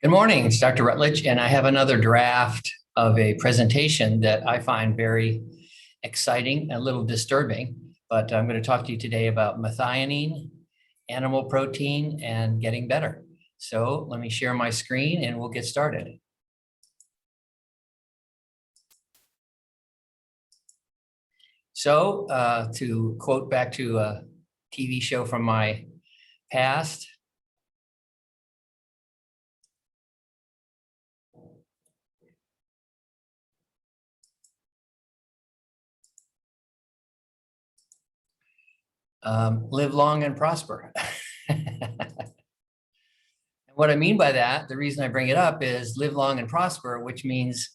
Good morning, it's Dr. Rutledge, and I have another draft of a presentation that I find very exciting, a little disturbing, but I'm going to talk to you today about methionine, animal protein, and getting better. So let me share my screen and we'll get started. So to quote back to a TV show from my past, live long and prosper. What I mean by that, the reason I bring it up is live long and prosper, which means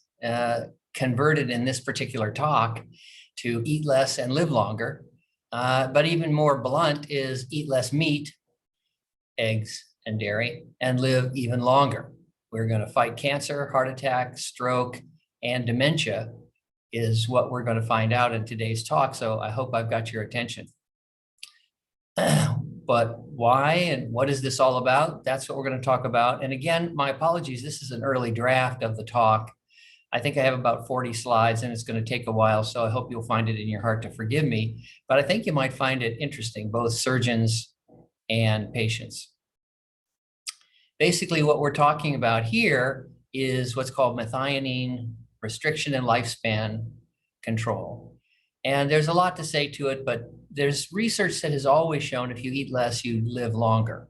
converted in this particular talk to eat less and live longer. But even more blunt is eat less meat, eggs, and dairy, and live even longer. We're going to fight cancer, heart attack, stroke, and dementia is what we're going to find out in today's talk. So I hope I've got your attention. But why and what is this all about? That's what we're going to talk about. And again, my apologies, this is an early draft of the talk. I think I have about 40 slides and it's going to take a while, so I hope you'll find it in your heart to forgive me. But I think you might find it interesting, both surgeons and patients. Basically, what we're talking about here is what's called methionine restriction and lifespan control. And there's a lot to say to it, but there's research that has always shown if you eat less, you live longer.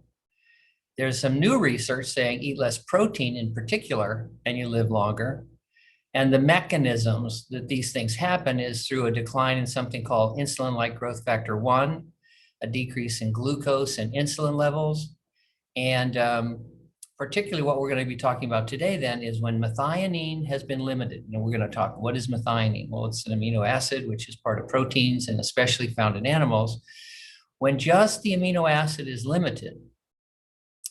There's some new research saying eat less protein in particular, and you live longer. And the mechanisms that these things happen is through a decline in something called insulin-like growth factor 1, a decrease in glucose and insulin levels. And particularly what we're going to be talking about today then is when methionine has been limited. And we're going to talk, what is methionine? Well, it's an amino acid, which is part of proteins and especially found in animals. When just the amino acid is limited,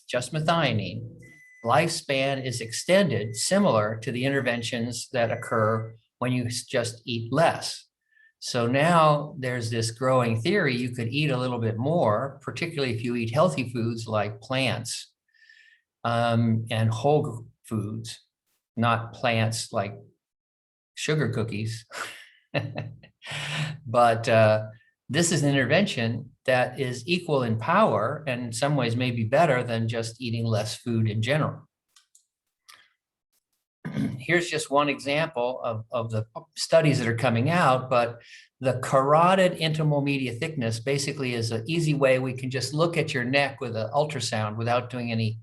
just methionine, lifespan is extended similar to the interventions that occur when you just eat less. So now there's this growing theory you could eat a little bit more, particularly if you eat healthy foods like plants and whole foods, not plants like sugar cookies. But this is an intervention that is equal in power and in some ways maybe better than just eating less food in general. Here's just one example of the studies that are coming out, but the carotid intimal media thickness basically is an easy way we can just look at your neck with an ultrasound without doing any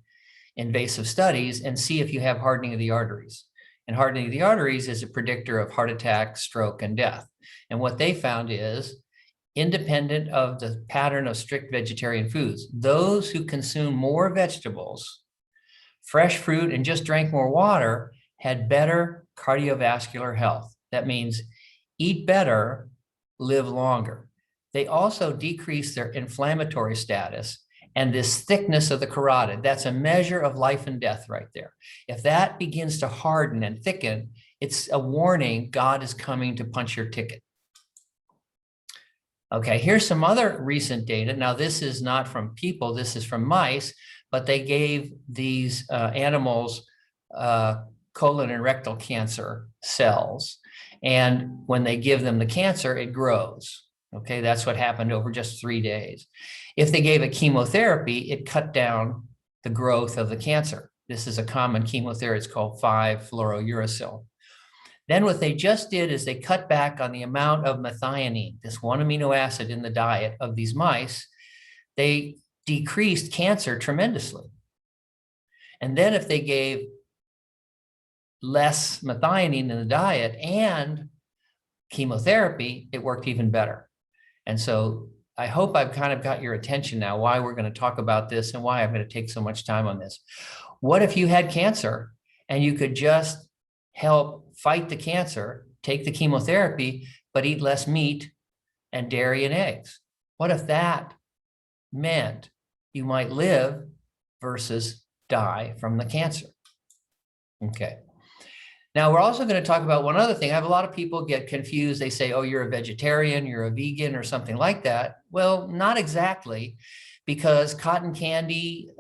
invasive studies and see if you have hardening of the arteries. And hardening of the arteries is a predictor of heart attack, stroke, and death. And what they found is, independent of the pattern of strict vegetarian foods, those who consume more vegetables, fresh fruit, and just drank more water had better cardiovascular health. That means eat better, live longer. They also decreased their inflammatory status and this thickness of the carotid. That's a measure of life and death right there. If that begins to harden and thicken, it's a warning God is coming to punch your ticket. Okay, here's some other recent data. Now, this is not from people, this is from mice, but they gave these animals colon and rectal cancer cells. And when they give them the cancer, it grows. Okay, that's what happened over just 3 days. If they gave a chemotherapy, it cut down the growth of the cancer. This is a common chemotherapy, it's called 5-fluorouracil. Then what they just did is they cut back on the amount of methionine, this one amino acid in the diet of these mice. They decreased cancer tremendously. And then if they gave less methionine in the diet and chemotherapy, it worked even better. And so I hope I've kind of got your attention now, why we're going to talk about this and why I'm going to take so much time on this. What if you had cancer and you could just help fight the cancer, take the chemotherapy, but eat less meat and dairy and eggs? What if that meant you might live versus die from the cancer? Okay. Now, we're also going to talk about one other thing. I have a lot of people get confused. They say, oh, you're a vegetarian, you're a vegan, or something like that. Well, not exactly, because cotton candy,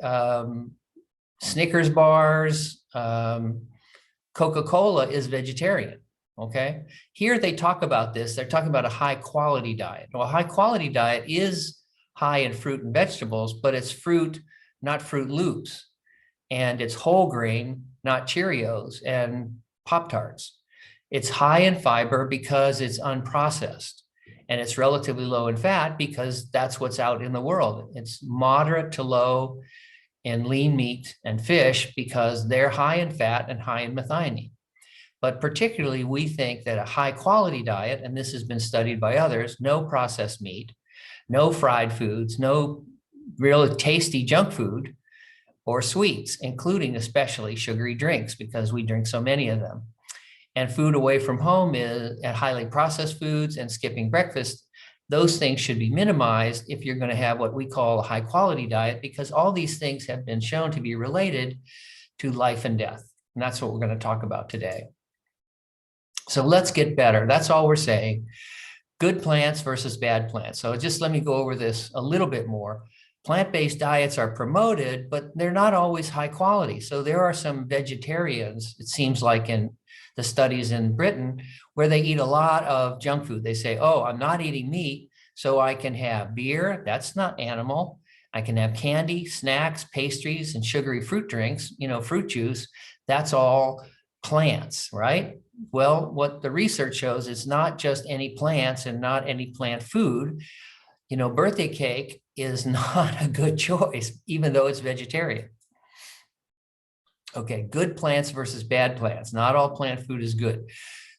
Snickers bars, Coca-Cola is vegetarian. Okay. Here they talk about this. They're talking about a high quality diet. Well, a high quality diet is high in fruit and vegetables, but it's fruit, not Fruit Loops. And it's whole grain, not Cheerios and Pop-Tarts. It's high in fiber because it's unprocessed. And it's relatively low in fat because that's what's out in the world. It's moderate to low in lean meat and fish because they're high in fat and high in methionine. But particularly, we think that a high quality diet, and this has been studied by others, no processed meat, no fried foods, no real tasty junk food or sweets, including especially sugary drinks, because we drink so many of them. And food away from home is at highly processed foods and skipping breakfast. Those things should be minimized if you're going to have what we call a high quality diet, because all these things have been shown to be related to life and death. And that's what we're going to talk about today. So let's get better. That's all we're saying. Good plants versus bad plants. So just let me go over this a little bit more. Plant-based diets are promoted, but they're not always high quality. So there are some vegetarians, it seems like in the studies in Britain, where they eat a lot of junk food. They say, oh, I'm not eating meat, so I can have beer. That's not animal. I can have candy, snacks, pastries, and sugary fruit drinks, fruit juice. That's all plants, right? Well, what the research shows is not just any plants and not any plant food. Birthday cake is not a good choice, even though it's vegetarian. Okay, good plants versus bad plants. Not all plant food is good.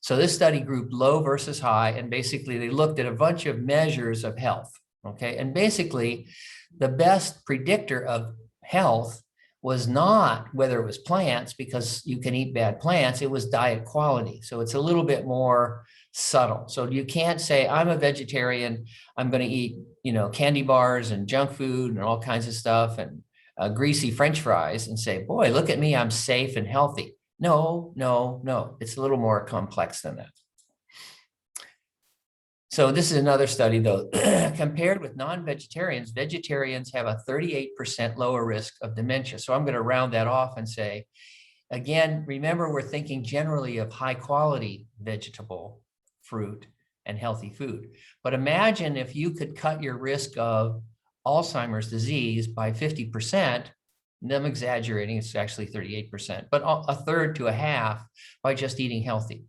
So this study grouped low versus high, and basically they looked at a bunch of measures of health. Okay, and basically the best predictor of health was not whether it was plants, because you can eat bad plants, it was diet quality. So it's a little bit more subtle. So you can't say, I'm a vegetarian, I'm going to eat, candy bars and junk food and all kinds of stuff and greasy French fries and say, boy, look at me, I'm safe and healthy. No, no, no. It's a little more complex than that. So this is another study, though. Compared with non-vegetarians, vegetarians have a 38% lower risk of dementia. So I'm going to round that off and say, again, remember, we're thinking generally of high quality vegetable, fruit, and healthy food. But imagine if you could cut your risk of Alzheimer's disease by 50%, and I'm exaggerating, it's actually 38%, but a third to a half by just eating healthy.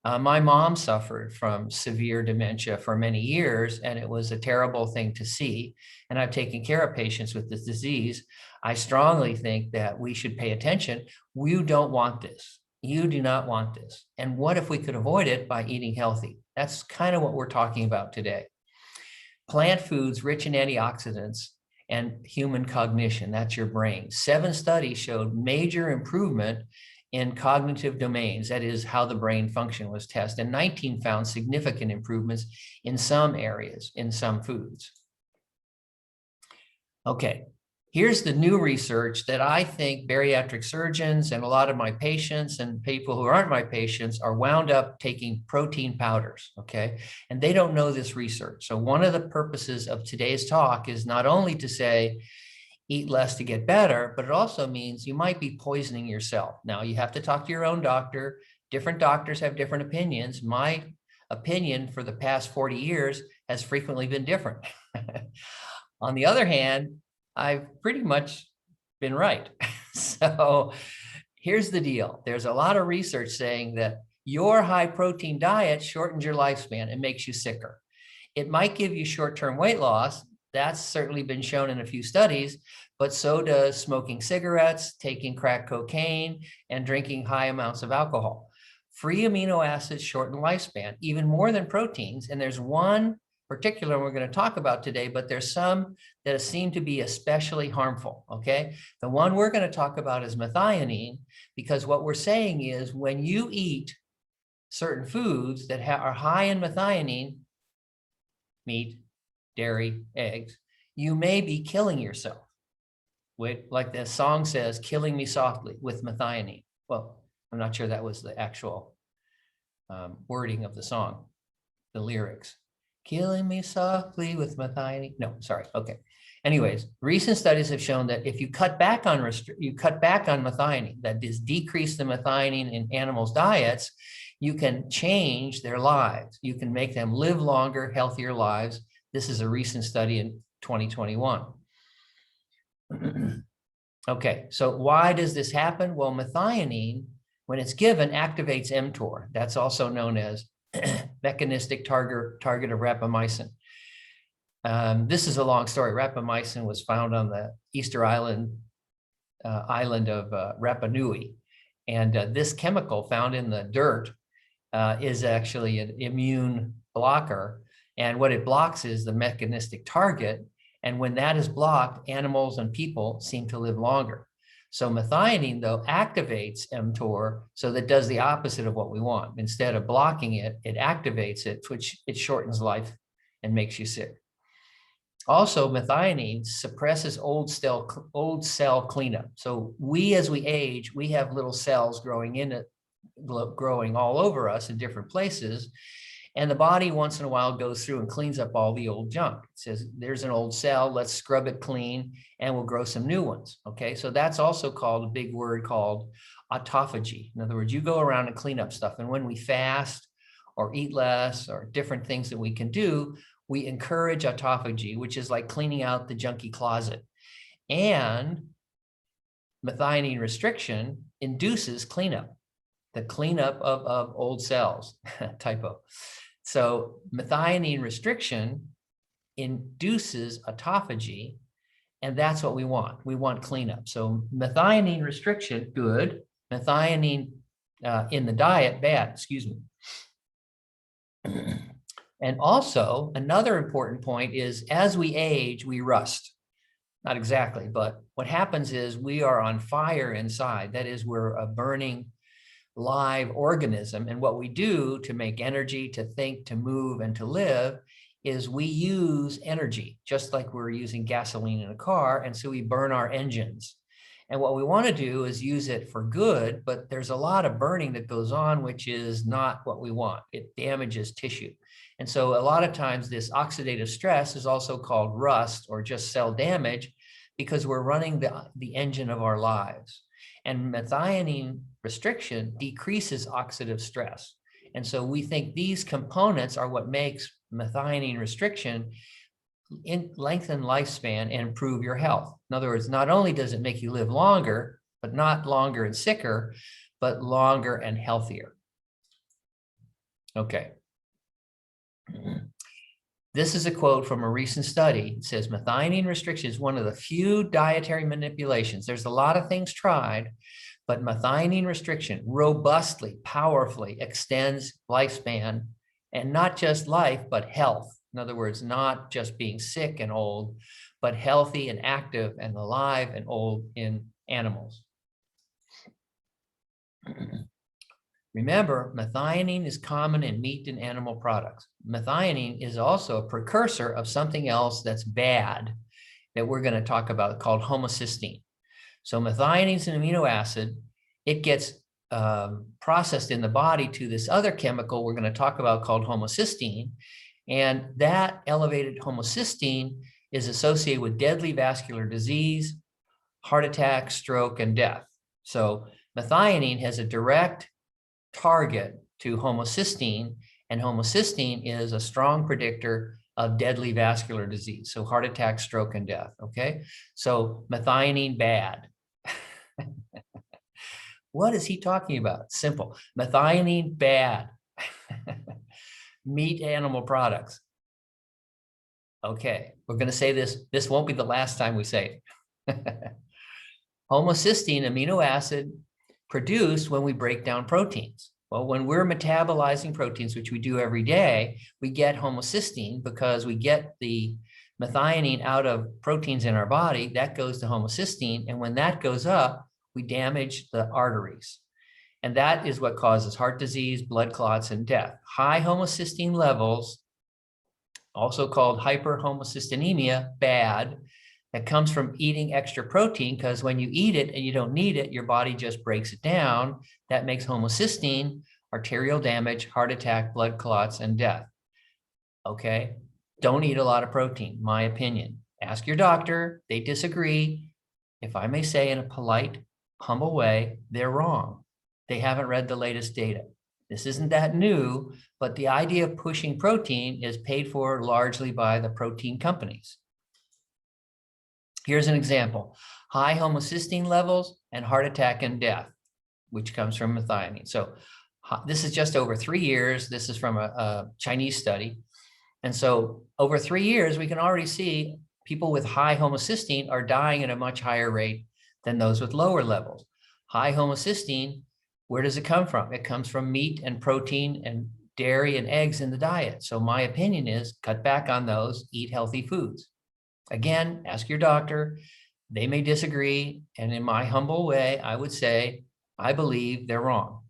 My mom suffered from severe dementia for many years, and it was a terrible thing to see. And I've taken care of patients with this disease. I strongly think that we should pay attention. You don't want this. You do not want this. And what if we could avoid it by eating healthy? That's kind of what we're talking about today. Plant foods rich in antioxidants and human cognition, that's your brain. 7 studies showed major improvement in cognitive domains, that is how the brain function was tested, and 19 found significant improvements in some areas, in some foods. Okay, here's the new research that I think bariatric surgeons and a lot of my patients and people who aren't my patients are wound up taking protein powders, okay? And they don't know this research. So one of the purposes of today's talk is not only to say, eat less to get better, but it also means you might be poisoning yourself. Now, you have to talk to your own doctor. Different doctors have different opinions. My opinion for the past 40 years has frequently been different. On the other hand, I've pretty much been right. So here's the deal. There's a lot of research saying that your high protein diet shortens your lifespan and makes you sicker. It might give you short-term weight loss. That's certainly been shown in a few studies, but so does smoking cigarettes, taking crack cocaine, and drinking high amounts of alcohol. Free amino acids shorten lifespan, even more than proteins. And there's one particular we're going to talk about today, but there's some that seem to be especially harmful, okay? The one we're going to talk about is methionine, because what we're saying is when you eat certain foods that are high in methionine, meat, dairy, eggs, you may be killing yourself. Like the song says, killing me softly with methionine. Well, I'm not sure that was the actual wording of the song, the lyrics. Killing me softly with methionine. No, sorry. Okay. Anyways, recent studies have shown that if you cut back on methionine, that is, decrease the methionine in animals' diets, you can change their lives. You can make them live longer, healthier lives. This is a recent study in 2021. Okay, so why does this happen? Well, methionine, when it's given, activates mTOR. That's also known as mechanistic target of rapamycin. This is a long story. Rapamycin was found on the Easter island of Rapa Nui. And this chemical found in the dirt is actually an immune blocker. And what it blocks is the mechanistic target. And when that is blocked, animals and people seem to live longer. So methionine, though, activates mTOR, so that does the opposite of what we want. Instead of blocking it, it activates it, which it shortens life and makes you sick. Also, methionine suppresses old cell cleanup. So as we age, we have little cells growing all over us in different places. And the body once in a while goes through and cleans up all the old junk. It says, there's an old cell, let's scrub it clean, and we'll grow some new ones. Okay, so that's also called a big word called autophagy. In other words, you go around and clean up stuff. And when we fast or eat less or different things that we can do, we encourage autophagy, which is like cleaning out the junky closet. And methionine restriction induces cleanup, the cleanup of old cells, typo. So methionine restriction induces autophagy, and that's what we want. We want cleanup. So methionine restriction, good. Methionine in the diet, bad, excuse me. And also, another important point is as we age, we rust. Not exactly, but what happens is we are on fire inside. That is, we're a burning live organism. And what we do to make energy, to think, to move, and to live is we use energy, just like we're using gasoline in a car. And so we burn our engines. And what we want to do is use it for good, but there's a lot of burning that goes on, which is not what we want. It damages tissue. And so a lot of times this oxidative stress is also called rust or just cell damage because we're running the engine of our lives. And methionine restriction decreases oxidative stress. And so we think these components are what makes methionine restriction lengthen lifespan and improve your health. In other words, not only does it make you live longer, but not longer and sicker, but longer and healthier. Okay. This is a quote from a recent study. It says, methionine restriction is one of the few dietary manipulations. There's a lot of things tried, but methionine restriction robustly, powerfully extends lifespan, and not just life, but health. In other words, not just being sick and old, but healthy and active and alive and old in animals. Remember, methionine is common in meat and animal products. Methionine is also a precursor of something else that's bad that we're going to talk about called homocysteine. So methionine is an amino acid. It gets processed in the body to this other chemical we're going to talk about called homocysteine. And that elevated homocysteine is associated with deadly vascular disease, heart attack, stroke, and death. So methionine has a direct target to homocysteine, and homocysteine is a strong predictor of deadly vascular disease. So heart attack, stroke, and death, okay? So methionine bad. What is he talking about? Simple. Methionine bad. Meat animal products. Okay, we're going to say this. This won't be the last time we say it. Homocysteine, amino acid produced when we break down proteins. Well, when we're metabolizing proteins, which we do every day, we get homocysteine because we get the methionine out of proteins in our body. That goes to homocysteine. And when that goes up, we damage the arteries. And that is what causes heart disease, blood clots, and death. High homocysteine levels, also called hyperhomocysteinemia, bad. That comes from eating extra protein, because when you eat it and you don't need it, your body just breaks it down. That makes homocysteine, arterial damage, heart attack, blood clots, and death. Okay? Don't eat a lot of protein, my opinion. Ask your doctor. They disagree. If I may say in a polite, humble way, they're wrong. They haven't read the latest data. This isn't that new, but the idea of pushing protein is paid for largely by the protein companies. Here's an example: high homocysteine levels and heart attack and death, which comes from methionine. So this is just over 3 years. This is from a Chinese study. And so over 3 years, we can already see people with high homocysteine are dying at a much higher rate than those with lower levels. High homocysteine, where does it come from? It comes from meat and protein and dairy and eggs in the diet. So my opinion is cut back on those, eat healthy foods. Again, ask your doctor. They may disagree. And in my humble way, I would say, I believe they're wrong.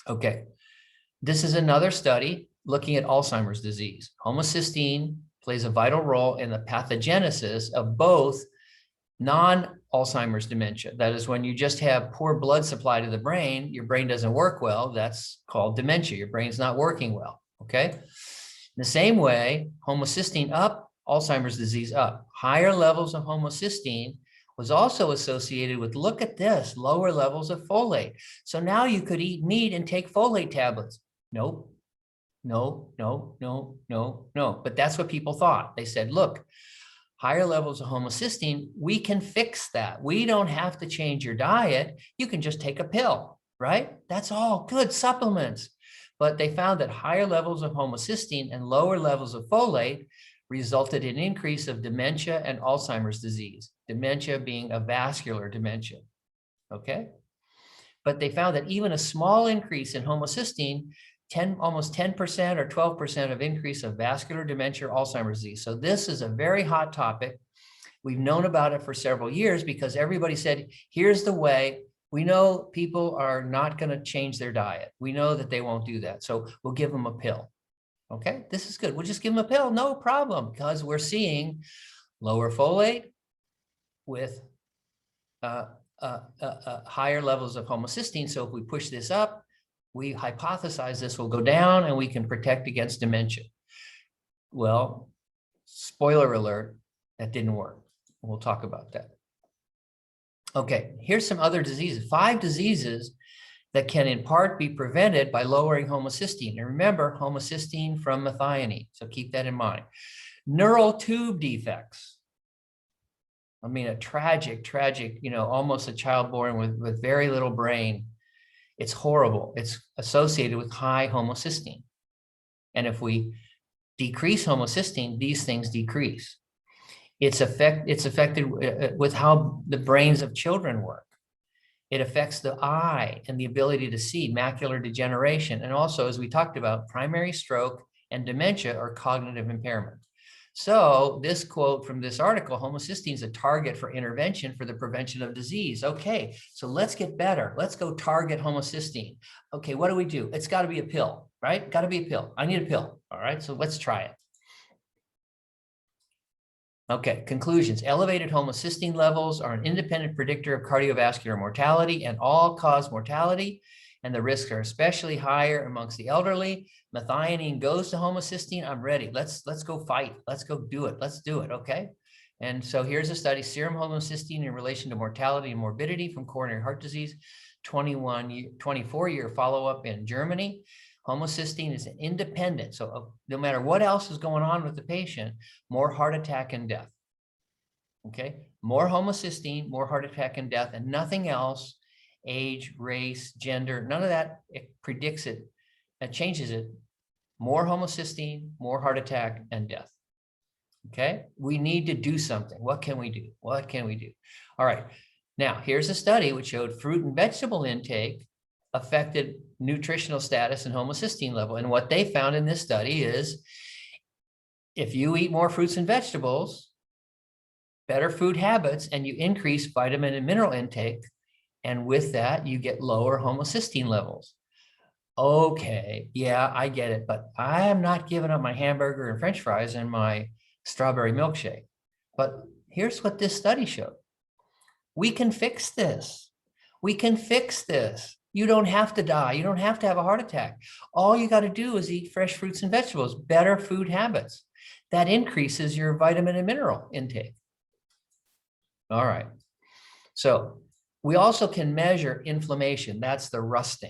Okay, this is another study looking at Alzheimer's disease. Homocysteine plays a vital role in the pathogenesis of both non-Alzheimer's dementia. That is, when you just have poor blood supply to the brain, your brain doesn't work well. That's called dementia. Your brain's not working well, okay? The same way, homocysteine up, Alzheimer's disease up. Higher levels of homocysteine was also associated with, look at this, lower levels of folate. So now you could eat meat and take folate tablets. Nope. No. But that's what people thought. They said, look, higher levels of homocysteine, we can fix that. We don't have to change your diet. You can just take a pill, right? That's all good supplements. But they found that higher levels of homocysteine and lower levels of folate resulted in increase of dementia and Alzheimer's disease, dementia being a vascular dementia, okay? But they found that even a small increase in homocysteine, almost 10% or 12% of increase of vascular dementia or Alzheimer's disease. So this is a very hot topic. We've known about it for several years because everybody said, here's the way. We know people are not going to change their diet. We know that they won't do that. So we'll give them a pill. Okay, this is good. We'll just give them a pill, no problem, because we're seeing lower folate with higher levels of homocysteine. So if we push this up, we hypothesize this will go down and we can protect against dementia. Well, spoiler alert, that didn't work. We'll talk about that. Okay, here's some other diseases, 5 diseases that can in part be prevented by lowering homocysteine. And remember, homocysteine from methionine, so keep that in mind. Neural tube defects. I mean, a tragic, almost a child born with very little brain. It's horrible. It's associated with high homocysteine. And if we decrease homocysteine, these things decrease. It's affected with how the brains of children work. It affects the eye and the ability to see, macular degeneration. And also, as we talked about, primary stroke and dementia are cognitive impairment. So this quote from this article, homocysteine is a target for intervention for the prevention of disease. Okay, so let's get better. Let's go target homocysteine. Okay, what do? It's got to be a pill, right? Got to be a pill. I need a pill. All right, so let's try it. Okay, conclusions. Elevated homocysteine levels are an independent predictor of cardiovascular mortality and all-cause mortality, and the risks are especially higher amongst the elderly. Methionine goes to homocysteine. I'm ready. Let's go fight. Let's go do it. Let's do it, okay? And so here's a study, serum homocysteine in relation to mortality and morbidity from coronary heart disease, 24-year follow-up in Germany. Homocysteine is an independent, so no matter what else is going on with the patient, more heart attack and death. Okay, more homocysteine, more heart attack and death, and nothing else, age, race, gender, none of that, it predicts it, it changes it. More homocysteine, more heart attack and death. Okay, we need to do something. What can we do? What can we do? All right, now here's a study which showed fruit and vegetable intake affected nutritional status and homocysteine level. And what they found in this study is if you eat more fruits and vegetables, better food habits, and you increase vitamin and mineral intake, and with that, you get lower homocysteine levels. Okay, yeah, I get it, but I am not giving up my hamburger and French fries and my strawberry milkshake. But here's what this study showed. We can fix this. We can fix this. You don't have to die. You don't have to have a heart attack. All you got to do is eat fresh fruits and vegetables, better food habits. that increases your vitamin and mineral intake. All right. So we also can measure inflammation. That's the rust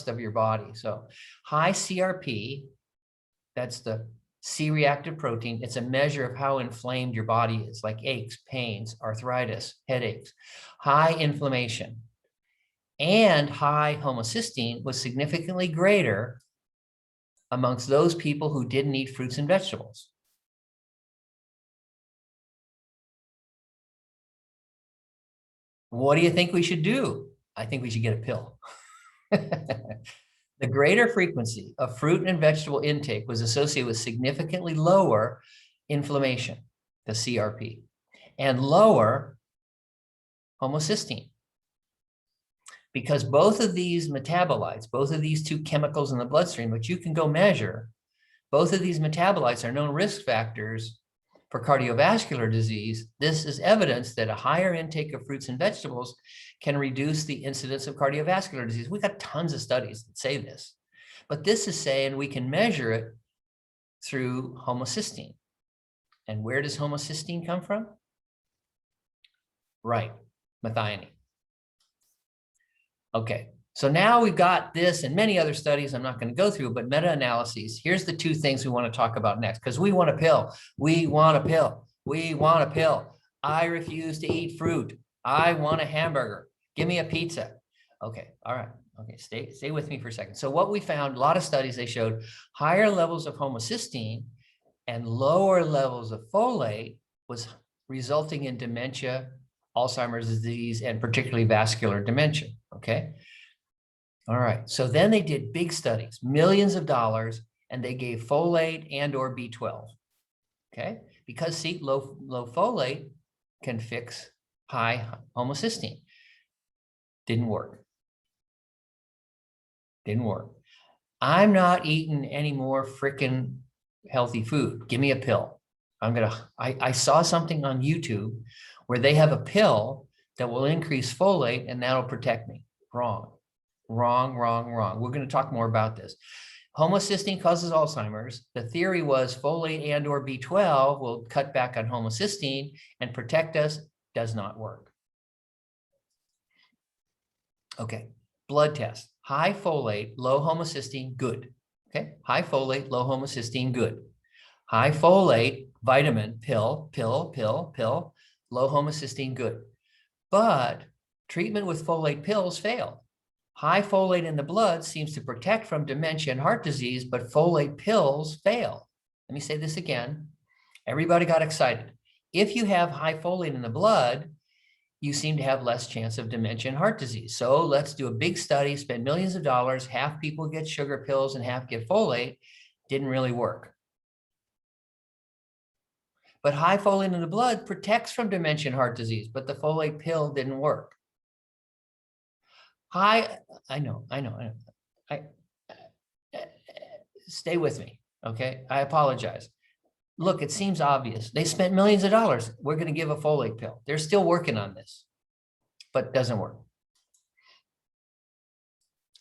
of your body. So high CRP, that's the C-reactive protein. It's a measure of how inflamed your body is, like aches, pains, arthritis, headaches. High inflammation and high homocysteine was significantly greater amongst those people who didn't eat fruits and vegetables. What do you think we should do? I think we should get a pill. The greater frequency of fruit and vegetable intake was associated with significantly lower inflammation, the CRP, and lower homocysteine. Because both of these metabolites, both of these two chemicals in the bloodstream, which you can go measure, both of these metabolites are known risk factors for cardiovascular disease. This is evidence that a higher intake of fruits and vegetables can reduce the incidence of cardiovascular disease. We've got tons of studies that say this, but this is saying we can measure it through homocysteine. And where does homocysteine come from? Right, methionine. Okay, so now we've got this and many other studies I'm not going to go through, but meta-analyses. Here's the two things we want to talk about next, because we want a pill. We want a pill. We want a pill. I refuse to eat fruit. I want a hamburger. Give me a pizza. Okay, all right. Okay, stay with me for a second. So what we found, a lot of studies, they showed higher levels of homocysteine and lower levels of folate was resulting in dementia, Alzheimer's disease, and particularly vascular dementia, okay? All right, so then they did big studies, millions of dollars, and they gave folate and or B12, okay? Because see, low folate can fix high homocysteine. Didn't work. Didn't work. I'm not eating any more freaking healthy food. Give me a pill. I saw something on YouTube where they have a pill that will increase folate and that'll protect me. Wrong, wrong, wrong, wrong. We're going to talk more about this. Homocysteine causes Alzheimer's. The theory was folate and or B12 will cut back on homocysteine and protect us. Does not work. Okay, blood test. High folate, low homocysteine, good. Okay, high folate, low homocysteine, good. High folate, vitamin, pill, low homocysteine, good. But treatment with folate pills failed. High folate in the blood seems to protect from dementia and heart disease, but folate pills fail. Let me say this again. Everybody got excited. If you have high folate in the blood, you seem to have less chance of dementia and heart disease. So let's do a big study, spend millions of dollars, half people get sugar pills and half get folate. Didn't really work. But high folate in the blood protects from dementia and heart disease, but the folate pill didn't work. I know. Stay with me, okay? I apologize. Look, it seems obvious. They spent millions of dollars. We're going to give a folate pill. They're still working on this, but it doesn't work.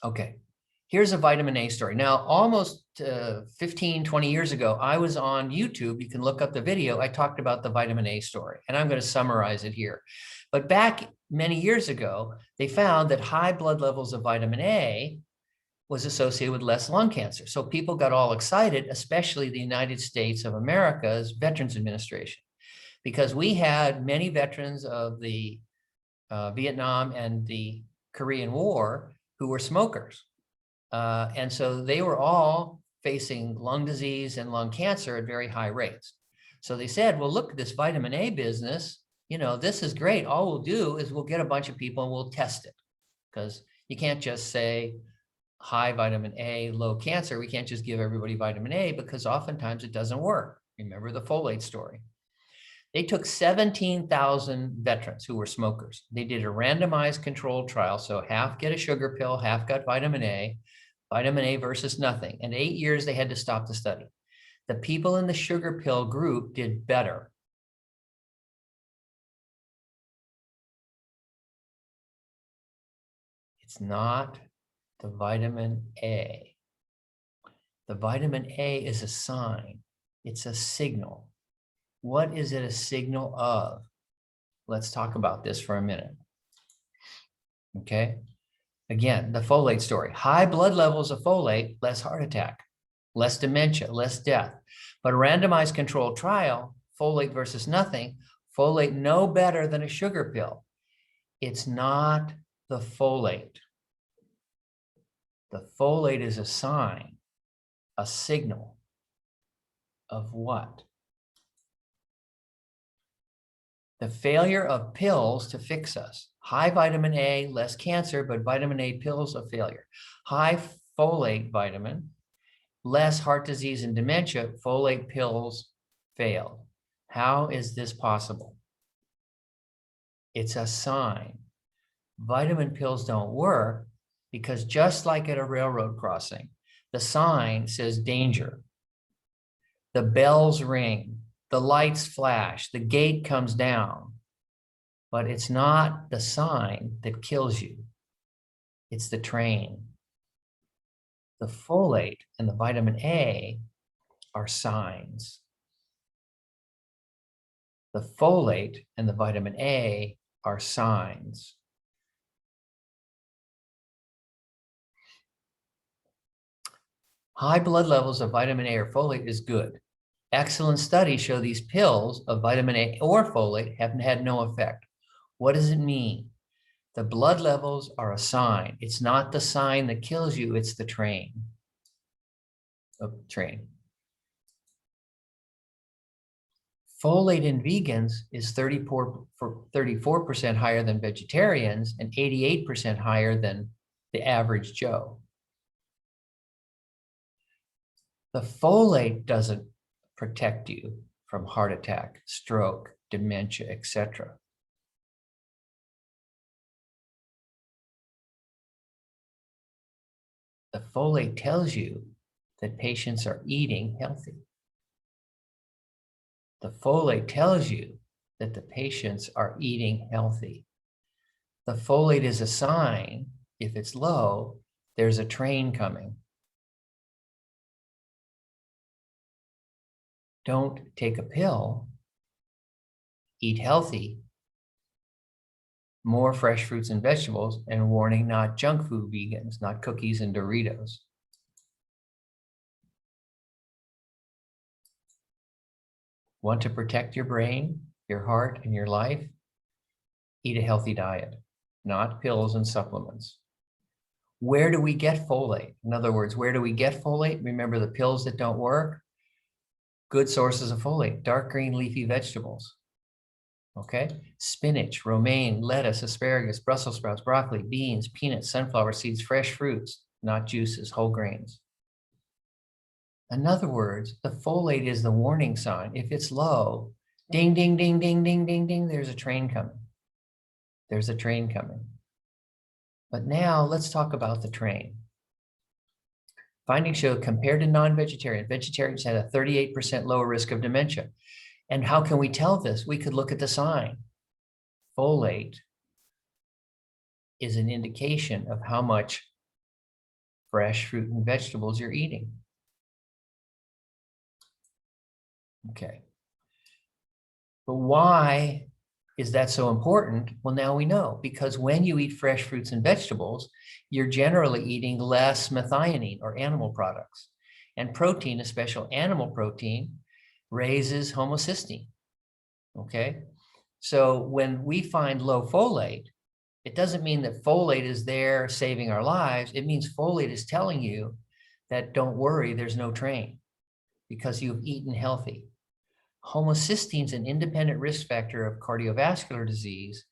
Okay, here's a vitamin A story. Now, almost 15, 20 years ago, I was on YouTube. You can look up the video. I talked about the vitamin A story, and I'm going to summarize it here. But back many years ago, they found that high blood levels of vitamin A was associated with less lung cancer. So people got all excited, especially the United States of America's Veterans Administration, because we had many veterans of the Vietnam and the Korean War who were smokers. And so they were all facing lung disease and lung cancer at very high rates. So they said, well, look, this vitamin A business, you know, this is great. All we'll do is we'll get a bunch of people and we'll test it, because you can't just say high vitamin A, low cancer. We can't just give everybody vitamin A, because oftentimes it doesn't work. Remember the folate story. They took 17,000 veterans who were smokers. They did a randomized controlled trial. So half get a sugar pill, half got vitamin A versus nothing. In 8 years, they had to stop the study. The people in the sugar pill group did better. It's not the vitamin A. The vitamin A is a sign. It's a signal. What is it a signal of? Let's talk about this for a minute. Okay. Again, the folate story. High blood levels of folate, less heart attack, less dementia, less death. But a randomized controlled trial, folate versus nothing, folate no better than a sugar pill. It's not the folate. The folate is a sign, a signal of what? The failure of pills to fix us. High vitamin A, less cancer, but vitamin A pills a failure. High folate vitamin, less heart disease and dementia, folate pills failed. How is this possible? It's a sign. Vitamin pills don't work because just like at a railroad crossing, the sign says danger. The bells ring, the lights flash, the gate comes down, but it's not the sign that kills you. It's the train. The folate and the vitamin A are signs. The folate and the vitamin A are signs. High blood levels of vitamin A or folate is good. Excellent studies show these pills of vitamin A or folate have had no effect. What does it mean? The blood levels are a sign. It's not the sign that kills you, it's the train. Folate in vegans is 34% higher than vegetarians and 88% higher than the average Joe. The folate doesn't protect you from heart attack, stroke, dementia, etc. The folate tells you that patients are eating healthy. The folate tells you that the patients are eating healthy. The folate is a sign, if it's low, there's a train coming. Don't take a pill, eat healthy, more fresh fruits and vegetables, and warning, not junk food vegans, not cookies and Doritos. Want to protect your brain, your heart, and your life? Eat a healthy diet, not pills and supplements. Where do we get folate? In other words, where do we get folate? Remember the pills that don't work? Good sources of folate, dark green leafy vegetables. Okay, spinach, romaine, lettuce, asparagus, Brussels sprouts, broccoli, beans, peanuts, sunflower seeds, fresh fruits, not juices, whole grains. In other words, the folate is the warning sign. If it's low, ding, ding, ding, ding, ding, ding, ding, there's a train coming. There's a train coming. But now let's talk about the train. Findings show compared to non-vegetarian, vegetarians had a 38% lower risk of dementia. And how can we tell this? We could look at the sign. Folate is an indication of how much fresh fruit and vegetables you're eating. Okay. But why is that so important? Well, now we know, because when you eat fresh fruits and vegetables, you're generally eating less methionine or animal products. And protein, especially animal protein, raises homocysteine. Okay? So when we find low folate, it doesn't mean that folate is there saving our lives. It means folate is telling you that don't worry, there's no train because you've eaten healthy. Homocysteine is an independent risk factor of cardiovascular disease.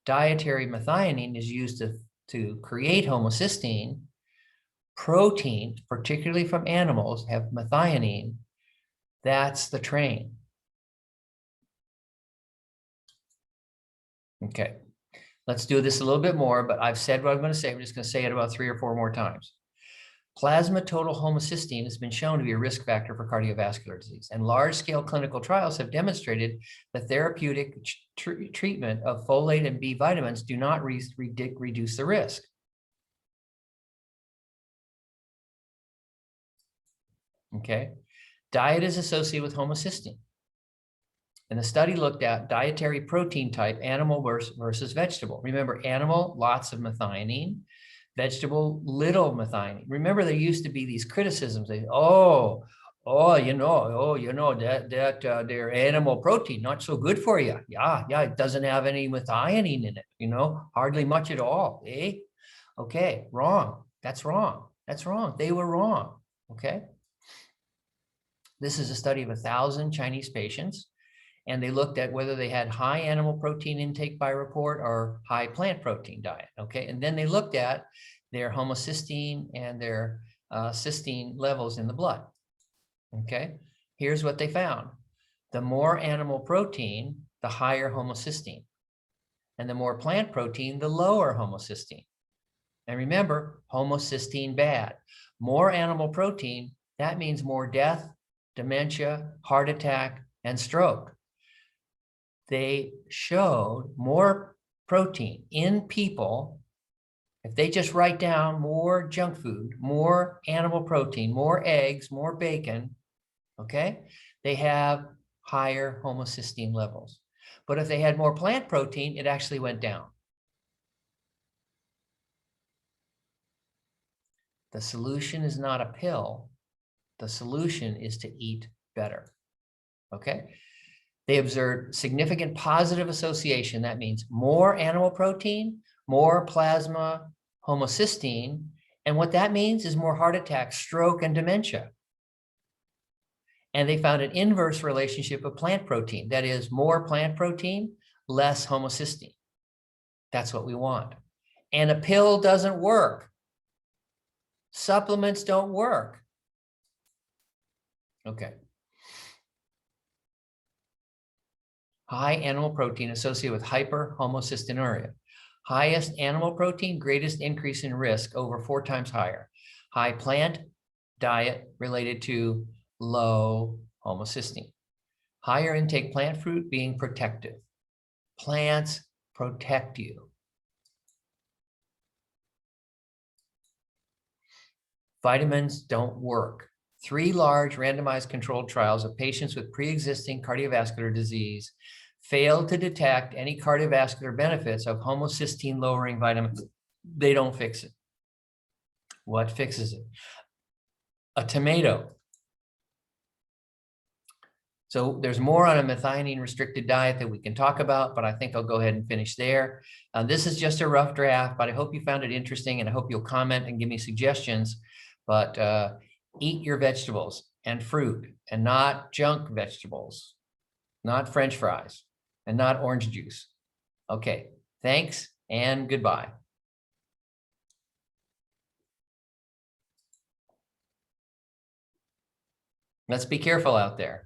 Dietary methionine is used to create homocysteine. Protein, particularly from animals, have methionine. That's the train. Okay, let's do this a little bit more, but I've said what I'm going to say. I'm just going to say it about 3 or 4 more times. Plasma total homocysteine has been shown to be a risk factor for cardiovascular disease, and large-scale clinical trials have demonstrated that therapeutic treatment of folate and B vitamins do not reduce the risk. Okay, Diet is associated with homocysteine. And the study looked at dietary protein type, animal versus vegetable. Remember, animal, lots of methionine. Vegetable, little methionine. Remember, there used to be these criticisms. They, that their animal protein, not so good for you. Yeah, it doesn't have any methionine in it, hardly much at all. Okay, wrong. That's wrong. That's wrong. They were wrong. Okay. This is a study of 1,000 Chinese patients, and they looked at whether they had high animal protein intake by report or high plant protein diet. Okay, and then they looked at their homocysteine and their cysteine levels in the blood. Okay, here's what they found. The more animal protein, the higher homocysteine. And the more plant protein, the lower homocysteine. And remember, homocysteine bad. More animal protein, that means more death, dementia, heart attack, and stroke. They showed more protein in people. If they just write down more junk food, more animal protein, more eggs, more bacon, okay, they have higher homocysteine levels. But if they had more plant protein, it actually went down. The solution is not a pill. The solution is to eat better, okay? They observed significant positive association. That means more animal protein, more plasma homocysteine. And what that means is more heart attack, stroke, and dementia. And they found an inverse relationship of plant protein. That is, more plant protein, less homocysteine. That's what we want. And a pill doesn't work. Supplements don't work. Okay. High animal protein associated with hyperhomocysteinuria. Highest animal protein, greatest increase in risk, over 4 times higher. High plant diet related to low homocysteine. Higher intake plant fruit being protective. Plants protect you. Vitamins don't work. 3 large randomized controlled trials of patients with pre-existing cardiovascular disease failed to detect any cardiovascular benefits of homocysteine lowering vitamins. They don't fix it. What fixes it? A tomato. So there's more on a methionine restricted diet that we can talk about, but I think I'll go ahead and finish there. This is just a rough draft, but I hope you found it interesting, and I hope you'll comment and give me suggestions. But eat your vegetables and fruit, and not junk vegetables, not French fries, and not orange juice. Okay, thanks and goodbye. Let's be careful out there.